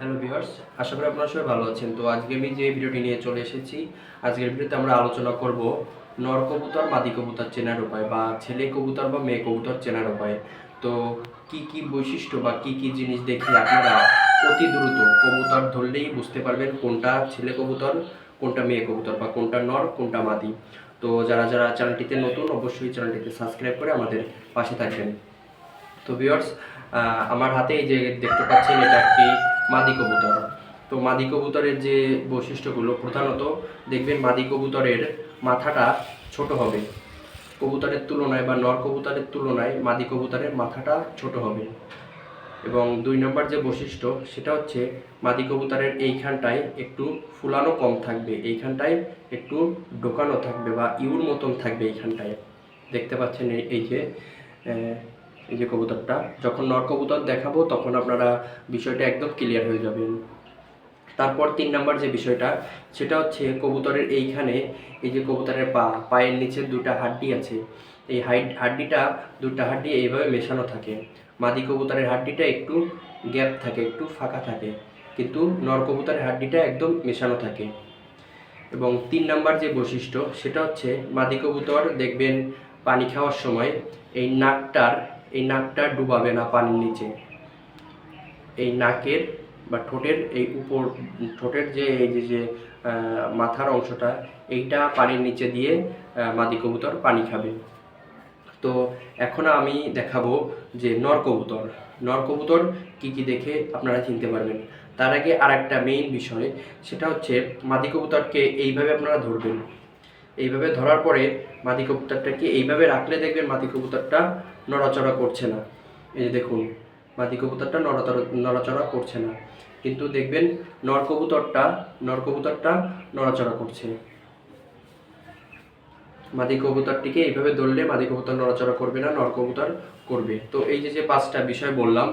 Hello viewers, আশা করি আপনারা সবাই ভালো আছেন। তো আজকে আমি যে ভিডিওটি নিয়ে চলে এসেছি, আজকের ভিডিওতে আমরা আলোচনা করব নর কবুতর মাদি কবুতর চেনার উপায় বা ছেলে কবুতর বা মেয়ে কবুতর চেনার উপায়। তো কি কি বৈশিষ্ট্য বা কি কি জিনিস দেখে আপনারা অতি দ্রুত কবুতর ধরলেই বুঝতে পারবেন কোনটা ছেলে কবুতর, কোনটা মেয়ে কবুতর বা কোনটা নর কোনটা মাদি। তো যারা যারা চ্যানেলটিতে নতুন, অবশ্যই চ্যানেলটিতে সাবস্ক্রাইব করে আমাদের পাশে থাকবেন। তো ভিউয়ার্স, আমার হাতে এই যে দেখতে পাচ্ছেন, এটা একটি মাদি কবুতর। তো মাদি কবুতরের যে বৈশিষ্ট্যগুলো, প্রধানত দেখবেন মাদি কবুতরের মাথাটা ছোট হবে কবুতরের তুলনায়, বা নর কবুতরের তুলনায় মাদি কবুতরের মাথাটা ছোট হবে। এবং 2 নম্বর যে বৈশিষ্ট্য, সেটা হচ্ছে মাদি কবুতরের এইখানটায় একটু ফুলানো কম থাকবে, এইখানটায় একটু ঢোকানো থাকবে বা ইউর মতন থাকবে এইখানটায়। দেখতে পাচ্ছেন এই যে কবুতরটা, যখন নর কবুতর দেখাবো তখন আপনারা বিষয়টা একদম ক্লিয়ার হয়ে যাবেন। তারপর 3 নম্বর যে বিষয়টা, সেটা হচ্ছে কবুতরের এইখানে এই যে কবুতরের পায়ের নিচে 2টা হাড্ডি আছে, এই হাড্ডিটা 2টা হাড্ডি এইভাবে মেশানো থাকে। মাদি কবুতরের হাড্ডিটা একটু গ্যাপ থাকে, একটু ফাঁকা থাকে, কিন্তু নর কবুতরের হাড্ডিটা একদম মেশানো থাকে। এবং 3 নম্বর যে বৈশিষ্ট্য, সেটা হচ্ছে মাদি কবুতর দেখবেন পানি খাওয়ার সময় এই নাকটা ডুবাবে না পানির নিচে। এই নাকের বা ঠোঁটের এই উপর, ঠোঁটের যে এই যে মাথার অংশটা, এইটা পানির নিচে দিয়ে মাদি কবুতর পানি খাবে। তো এখন আমি দেখাবো যে নর কবুতর কি কি দেখে আপনারা চিনতে পারবেন। তার আগে আর একটা মেইন বিষয়, সেটা হচ্ছে মাদি কবুতরকে এইভাবে আপনারা ধরবেন। এইভাবে ধরার পরে মাদি কবুতরটাকে এইভাবে রাখলে দেখবেন মাদি কবুতরটা নড়াচড়া করছে না। এই যে দেখুন, মাদি কবুতরটা নড়াচড়া করছে না, কিন্তু দেখবেন নর কবুতরটা নড়াচড়া করছে। মাদি কবুতরটিকে এইভাবে ধরলে মাদি কবুতর নড়াচড়া করবে না, নর কবুতর করবে। তো এই যে 5টা বিষয় বললাম,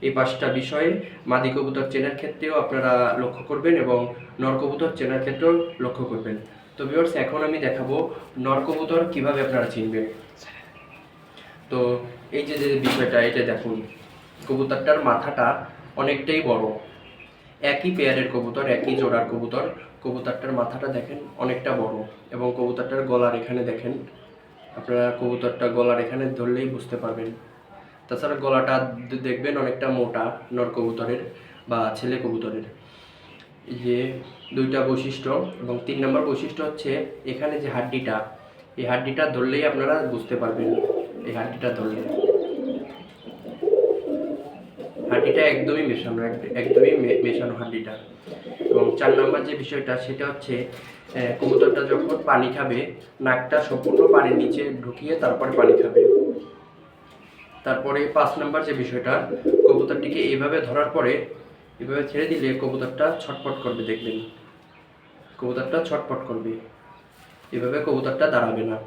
এই 5টা বিষয়ে মাদি কবুতর চেনার ক্ষেত্রেও আপনারা লক্ষ্য করবেন এবং নর কবুতর চেনার ক্ষেত্রেও লক্ষ্য করবেন। তো ভিউয়ার্স, এখন আমি দেখাবো নর কবুতর কীভাবে আপনারা চিনবেন। তো এই যে বিষয়টা, এটা দেখুন, কবুতরটার মাথাটা অনেকটাই বড়। একই পেয়ারের কবুতর, একই জোড়ার কবুতর, কবুতরটার মাথাটা দেখেন অনেকটা বড়। এবং কবুতরটার গলার এখানে দেখেন, আপনারা কবুতরটা গলার এখানে ধরলেই বুঝতে পারবেন। তাছাড়া গলাটা দেখবেন অনেকটা মোটা নর কবুতরের বা ছেলে কবুতরের। এই যে 2টা বৈশিষ্ট্য। এবং 3 নম্বর বৈশিষ্ট্য হচ্ছে এখানে যে হাড্ডিটা, এই হাড্ডিটা ধরলেই আপনারা বুঝতে পারবেন। এই হাড্ডিটা ধরলে হাড্ডিটা একদমই মেশানো হাড্ডিটা। এবং 4 নম্বর যে বিষয়টা, সেটা হচ্ছে কবুতরটা যখন পানি খাবে, নাকটা সম্পূর্ণ পানির নিচে ঢুকিয়ে তারপরে পানি খাবে। তারপরে 5 নম্বর যে বিষয়টা, কবুতরটিকে এইভাবে ধরার পরে এভাবে ছেড়ে দিলে কবুতরটা ছটফট করবে, দেখবেন কবুতরটা ছটফট করবে, এভাবে কবুতরটা দাঁড়াবে না।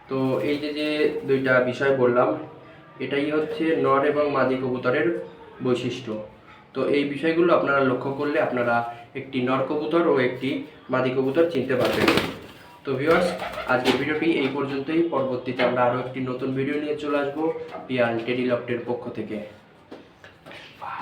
তো এই যে 2টা বিষয় বললাম, এটাই হচ্ছে নর এবং মাদি কবুতরের বৈশিষ্ট্য। তো এই বিষয়গুলো আপনারা লক্ষ্য করলে আপনারা একটি নর কবুতর ও একটি মাদি কবুতর চিনতে পারবেন। তো ভিউয়ার্স, আজকের ভিডিওটি এই পর্যন্তই। পরবর্তীতে আমরা আরও একটি নতুন ভিডিও নিয়ে চলে আসবো পিয়াল টেডি লফটের পক্ষ থেকে।